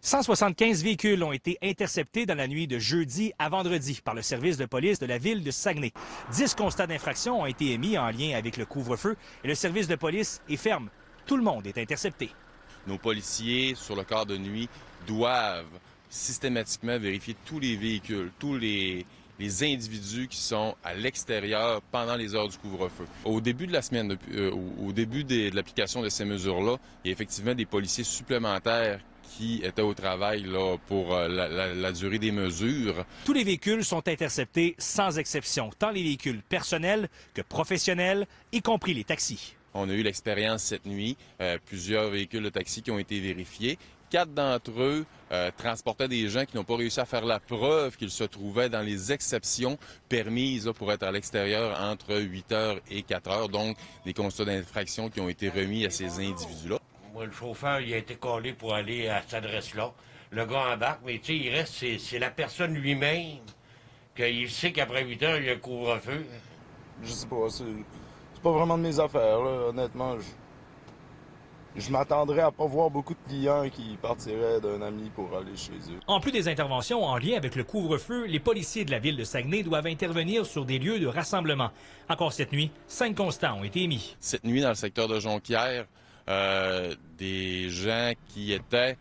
175 véhicules ont été interceptés dans la nuit de jeudi à vendredi par le service de police de la ville de Saguenay. 10 constats d'infraction ont été émis en lien avec le couvre-feu et le service de police est ferme. Tout le monde est intercepté. Nos policiers sur le quart de nuit doivent systématiquement vérifier tous les véhicules, tous les individus qui sont à l'extérieur pendant les heures du couvre-feu. Au début de la semaine, au début de l'application de ces mesures-là, il y a effectivement des policiers supplémentaires qui étaient au travail là, pour la durée des mesures. Tous les véhicules sont interceptés sans exception, tant les véhicules personnels que professionnels, y compris les taxis. On a eu l'expérience cette nuit, plusieurs véhicules de taxi qui ont été vérifiés. 4 d'entre eux transportaient des gens qui n'ont pas réussi à faire la preuve qu'ils se trouvaient dans les exceptions permises là, pour être à l'extérieur entre 8 heures et 4 heures. Donc, des constats d'infraction qui ont été remis à ces individus-là. Moi, le chauffeur, il a été collé pour aller à cette adresse-là. Le gars embarque, mais tu sais, il reste, c'est la personne lui-même qu'il sait qu'après 8 heures, il y a un couvre-feu. Je sais pas, c'est pas vraiment de mes affaires, là. Honnêtement. Je m'attendrais à pas voir beaucoup de clients qui partiraient d'un ami pour aller chez eux. En plus des interventions en lien avec le couvre-feu, les policiers de la ville de Saguenay doivent intervenir sur des lieux de rassemblement. Encore cette nuit, 5 constats ont été émis. Cette nuit, dans le secteur de Jonquière, des gens qui étaient...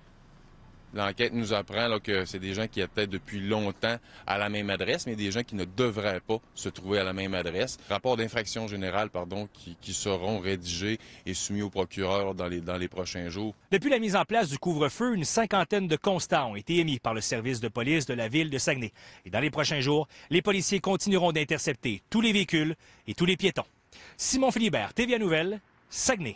L'enquête nous apprend là, que c'est des gens qui étaient depuis longtemps à la même adresse, mais des gens qui ne devraient pas se trouver à la même adresse. Rapport d'infraction générale, qui seront rédigés et soumis au procureur dans les prochains jours. Depuis la mise en place du couvre-feu, une cinquantaine de constats ont été émis par le service de police de la ville de Saguenay. Et dans les prochains jours, les policiers continueront d'intercepter tous les véhicules et tous les piétons. Simon Philibert, TVA Nouvelles, Saguenay.